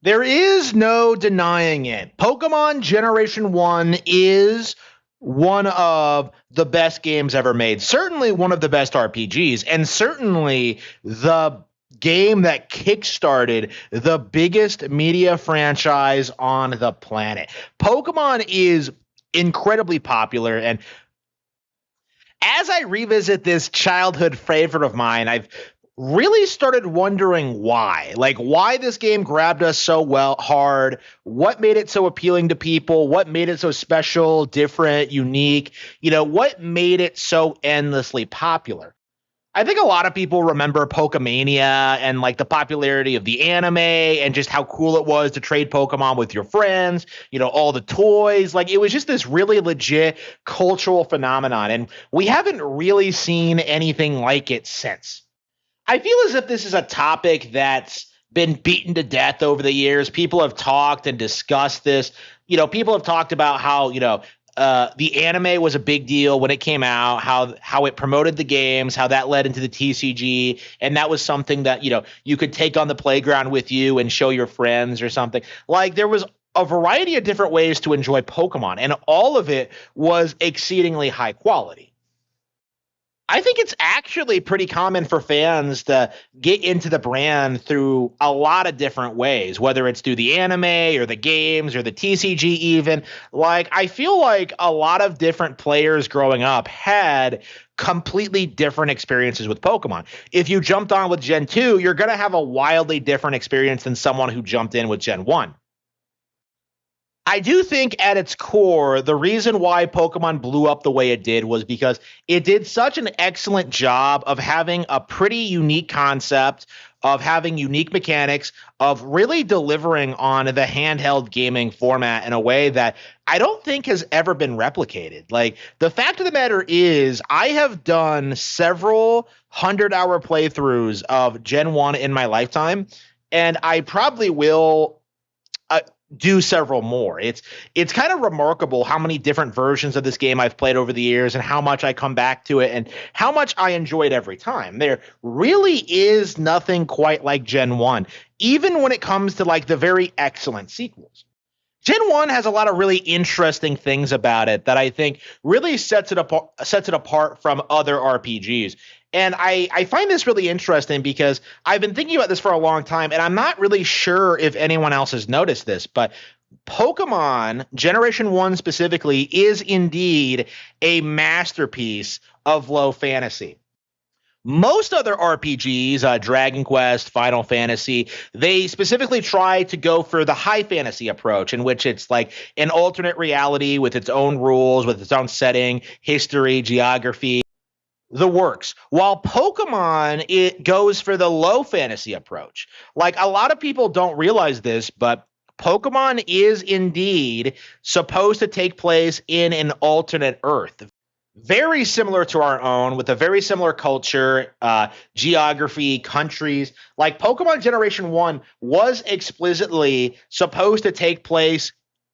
There is no denying it. Pokemon Generation 1 is one of the best games ever made. Certainly one of the best RPGs, and certainly the game that kickstarted the biggest media franchise on the planet. Pokemon is incredibly popular, and as I revisit this childhood favorite of mine, I've really started wondering why. Like why this game grabbed us so well hard, what made it so appealing to people, what made it so special, different, unique, what made it so endlessly popular. I think a lot of people remember Pokemania and like the popularity of the anime and just how cool it was to trade Pokemon with your friends, all the toys. Like it was just this really legit cultural phenomenon. And we haven't really seen anything like it since. I feel as if this is a topic that's been beaten to death over the years. People have talked and discussed this. People have talked about how, the anime was a big deal when it came out, how it promoted the games, how that led into the TCG, and that was something that, you could take on the playground with you and show your friends or something. Like there was a variety of different ways to enjoy Pokemon, and all of it was exceedingly high quality. I think it's actually pretty common for fans to get into the brand through a lot of different ways, whether it's through the anime or the games or the TCG even. Like, I feel like a lot of different players growing up had completely different experiences with Pokemon. If you jumped on with Gen 2, you're going to have a wildly different experience than someone who jumped in with Gen 1. I do think at its core, the reason why Pokemon blew up the way it did was because it did such an excellent job of having a pretty unique concept, of having unique mechanics, of really delivering on the handheld gaming format in a way that I don't think has ever been replicated. Like, the fact of the matter is, I have done several 100-hour playthroughs of Gen 1 in my lifetime, and I probably will do several more. It's kind of remarkable how many different versions of this game I've played over the years and how much I come back to it and how much I enjoy it every time. There really is nothing quite like Gen 1, even when it comes to like the very excellent sequels. Gen 1 has a lot of really interesting things about it that I think really sets it apart from other RPGs. And I find this really interesting because I've been thinking about this for a long time, and I'm not really sure if anyone else has noticed this, but Pokemon Generation 1 specifically is indeed a masterpiece of low fantasy. Most other RPGs, Dragon Quest, Final Fantasy, they specifically try to go for the high fantasy approach, in which it's like an alternate reality with its own rules, with its own setting, history, geography, the works. While Pokemon, it goes for the low fantasy approach. Like a lot of people don't realize this, but Pokemon is indeed supposed to take place in an alternate Earth. Very similar to our own, with a very similar culture, geography, countries. Like Pokemon Generation 1 was explicitly supposed to take place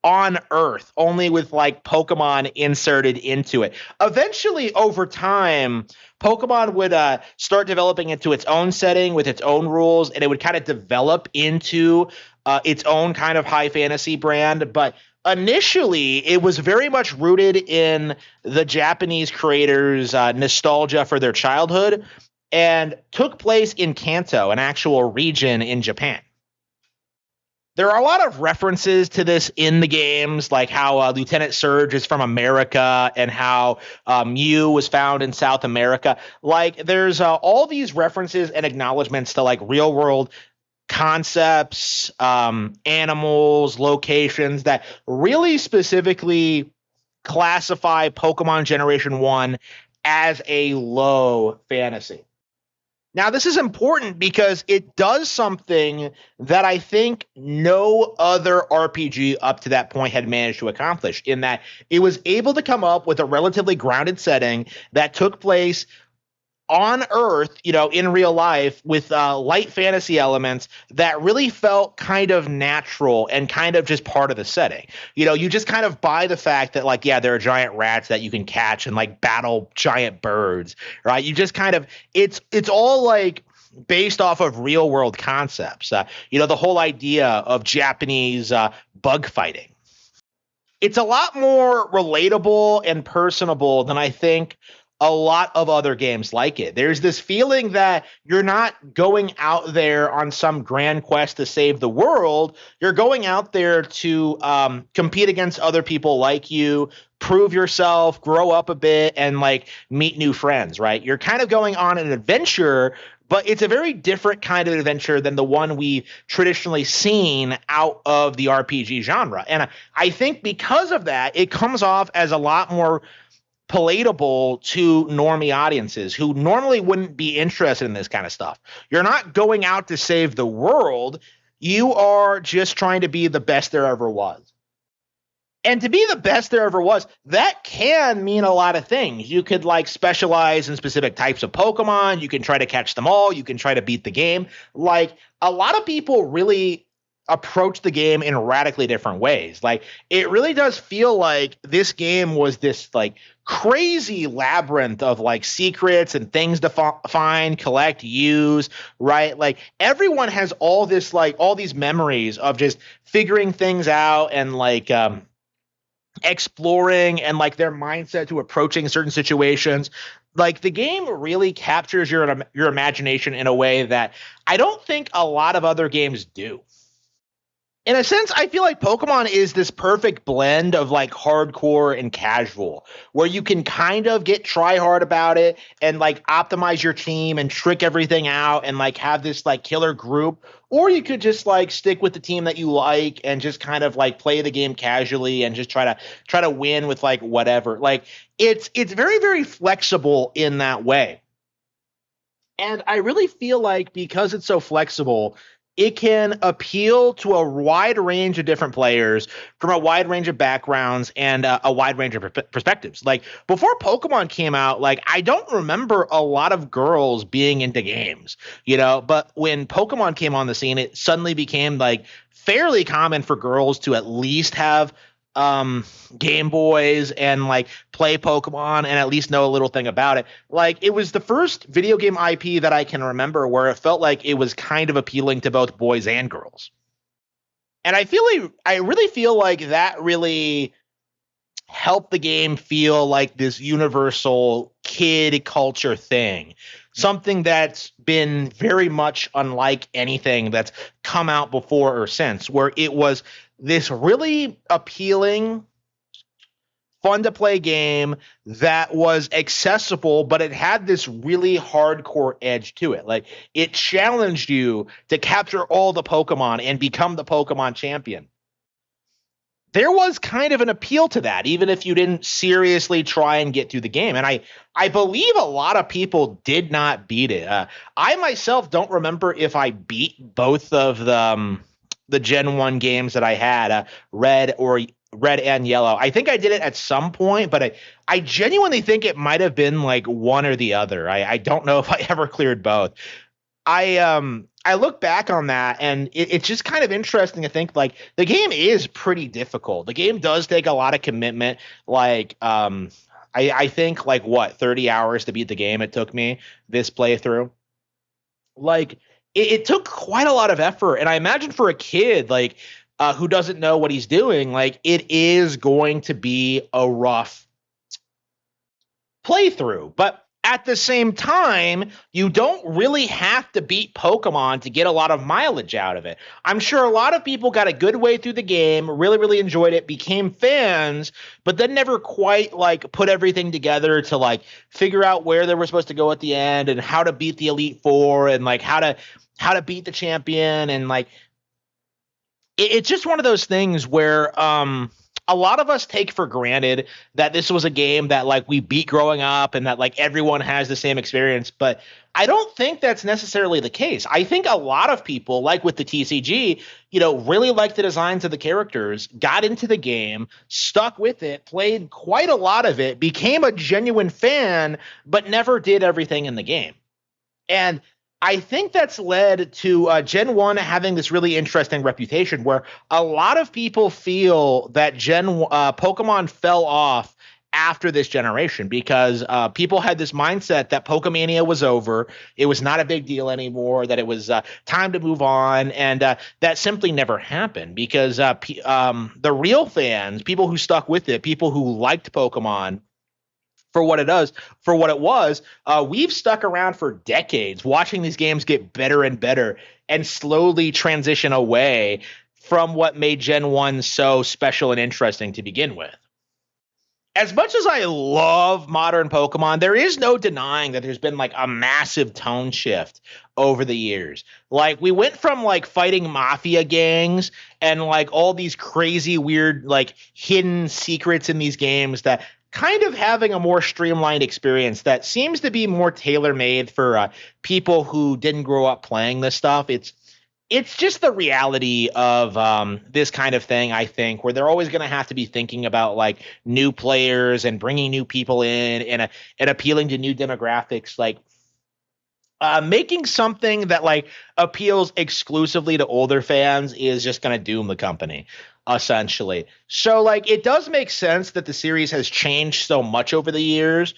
on Earth, only with like Pokemon inserted into it. Eventually, over time, Pokemon would start developing into its own setting with its own rules, and it would kind of develop into its own kind of high fantasy brand. But initially, it was very much rooted in the Japanese creators' nostalgia for their childhood and took place in Kanto, an actual region in Japan. There are a lot of references to this in the games, like how Lieutenant Surge is from America and how Mew was found in South America. Like, there's all these references and acknowledgments to like real world concepts, animals, locations that really specifically classify Pokemon Generation 1 as a low fantasy. Now, this is important because it does something that I think no other RPG up to that point had managed to accomplish, in that it was able to come up with a relatively grounded setting that took place on Earth, in real life, with light fantasy elements that really felt kind of natural and kind of just part of the setting. You just kind of buy the fact that, like, yeah, there are giant rats that you can catch and like battle giant birds, right? You just kind of, it's all like based off of real world concepts. The whole idea of Japanese bug fighting. It's a lot more relatable and personable than I think a lot of other games like it. There's this feeling that you're not going out there on some grand quest to save the world. You're going out there to compete against other people like you, prove yourself, grow up a bit, and like meet new friends, right? You're kind of going on an adventure, but it's a very different kind of adventure than the one we've traditionally seen out of the RPG genre. And I think because of that, it comes off as a lot more palatable to normie audiences who normally wouldn't be interested in this kind of stuff. You're not going out to save the world. You are just trying to be the best there ever was. And to be the best there ever was, that can mean a lot of things. You could like specialize in specific types of Pokemon. You can try to catch them all. You can try to beat the game. Like a lot of people really approach the game in radically different ways. Like it really does feel like this game was this like crazy labyrinth of like secrets and things to find, collect, use, right? Like everyone has all this like all these memories of just figuring things out and like exploring and like their mindset to approaching certain situations. Like the game really captures your imagination in a way that I don't think a lot of other games do. In a sense, I feel like Pokemon is this perfect blend of like hardcore and casual, where you can kind of get try hard about it and like optimize your team and trick everything out and like have this like killer group, or you could just like stick with the team that you like and just kind of like play the game casually and just try to win with like whatever. Like it's very, very flexible in that way. And I really feel like because it's so flexible, it can appeal to a wide range of different players from a wide range of backgrounds and a wide range of perspectives. Like before Pokemon came out, like I don't remember a lot of girls being into games, but when Pokemon came on the scene, it suddenly became like fairly common for girls to at least have Game Boys and like play Pokemon and at least know a little thing about it. Like it was the first video game IP that I can remember where it felt like it was kind of appealing to both boys and girls. And I really feel like that really helped the game feel like this universal kid culture thing. Something that's been very much unlike anything that's come out before or since, where it was this really appealing, fun to play game that was accessible, but it had this really hardcore edge to it. Like it challenged you to capture all the Pokemon and become the Pokemon champion. There was kind of an appeal to that, even if you didn't seriously try and get through the game. And I believe a lot of people did not beat it. I myself don't remember if I beat both of the Gen 1 games that I had, Red and Yellow. I think I did it at some point, but I genuinely think it might have been like one or the other. I don't know if I ever cleared both. I look back on that and it's just kind of interesting to think like the game is pretty difficult. The game does take a lot of commitment. Like, I think like 30 hours to beat the game it took me this playthrough. Like it took quite a lot of effort. And I imagine for a kid, like, who doesn't know what he's doing, like it is going to be a rough playthrough, but at the same time, you don't really have to beat Pokemon to get a lot of mileage out of it. I'm sure a lot of people got a good way through the game, really, really enjoyed it, became fans, but then never quite like put everything together to like figure out where they were supposed to go at the end and how to beat the Elite Four and like how to beat the champion. And like it's just one of those things where a lot of us take for granted that this was a game that like we beat growing up and that like everyone has the same experience. But I don't think that's necessarily the case. I think a lot of people, like with the TCG, really liked the designs of the characters, got into the game, stuck with it, played quite a lot of it, became a genuine fan, but never did everything in the game. And I think that's led to Gen 1 having this really interesting reputation where a lot of people feel that Pokemon fell off after this generation because people had this mindset that Pokemania was over. It was not a big deal anymore, that it was time to move on. And that simply never happened because the real fans, people who stuck with it, people who liked Pokemon, for what it does, for what it was, we've stuck around for decades watching these games get better and better and slowly transition away from what made Gen 1 so special and interesting to begin with. As much as I love modern Pokemon, there is no denying that there's been like a massive tone shift over the years. Like we went from like fighting mafia gangs and like all these crazy weird like hidden secrets in these games that kind of having a more streamlined experience that seems to be more tailor-made for people who didn't grow up playing this stuff. It's just the reality of this kind of thing, I think, where they're always going to have to be thinking about like new players and bringing new people in and appealing to new demographics. Like making something that like appeals exclusively to older fans is just going to doom the company, essentially. So like it does make sense that the series has changed so much over the years.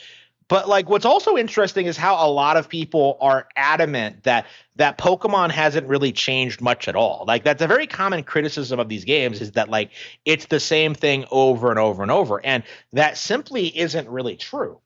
But like what's also interesting is how a lot of people are adamant that Pokemon hasn't really changed much at all. Like that's a very common criticism of these games, is that like it's the same thing over and over and over. And that simply isn't really true.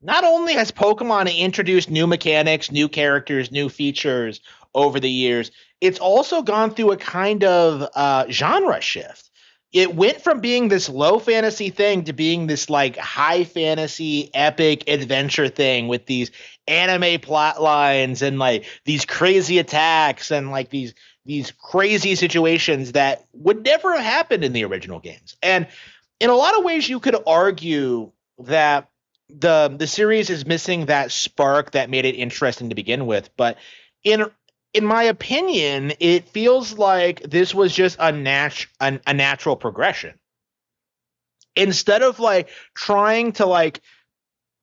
Not only has Pokemon introduced new mechanics, new characters, new features over the years, it's also gone through a kind of genre shift. It went from being this low fantasy thing to being this like high fantasy epic adventure thing with these anime plot lines and like these crazy attacks and like these crazy situations that would never have happened in the original games. And in a lot of ways you could argue that the series is missing that spark that made it interesting to begin with, but in my opinion, it feels like this was just a natural progression. Instead of like trying to like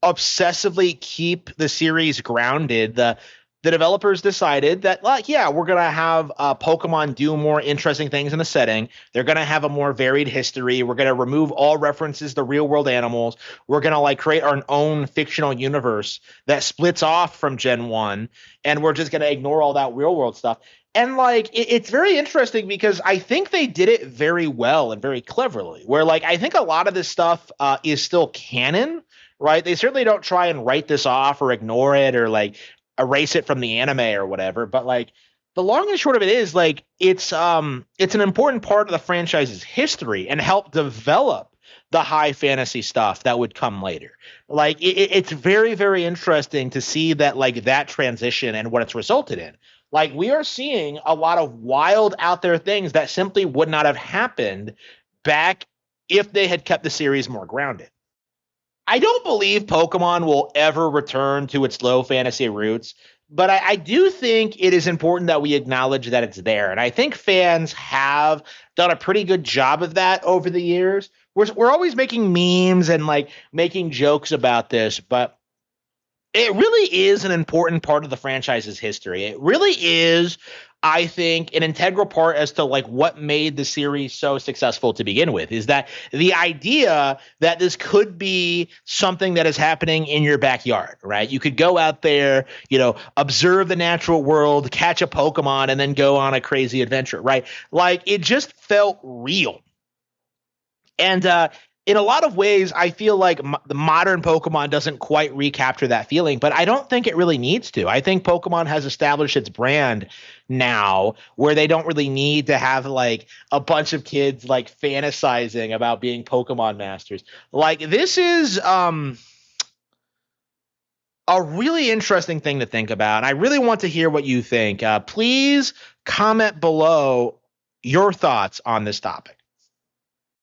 obsessively keep the series grounded, the developers decided that, like, yeah, we're going to have Pokemon do more interesting things in the setting. They're going to have a more varied history. We're going to remove all references to real world animals. We're going to like create our own fictional universe that splits off from Gen 1. And we're just going to ignore all that real world stuff. And like, it's very interesting because I think they did it very well and very cleverly, where like, I think a lot of this stuff is still canon, right? They certainly don't try and write this off or ignore it or like erase it from the anime or whatever. But like the long and short of it is like it's an important part of the franchise's history and help develop the high fantasy stuff that would come later. Like it's very, very interesting to see that like that transition and what it's resulted in. Like we are seeing a lot of wild out there things that simply would not have happened back if they had kept the series more grounded. I don't believe Pokemon will ever return to its low fantasy roots, but I do think it is important that we acknowledge that it's there. And I think fans have done a pretty good job of that over the years. We're always making memes and like making jokes about this, but it really is an important part of the franchise's history. It really is, I think, an integral part as to like what made the series so successful to begin with, is that the idea that this could be something that is happening in your backyard, right? You could go out there, observe the natural world, catch a Pokemon, and then go on a crazy adventure, right? Like it just felt real. And in a lot of ways, I feel like the modern Pokemon doesn't quite recapture that feeling, but I don't think it really needs to. I think Pokemon has established its brand now where they don't really need to have like a bunch of kids like fantasizing about being Pokemon masters. Like this is a really interesting thing to think about. And I really want to hear what you think. Please comment below your thoughts on this topic.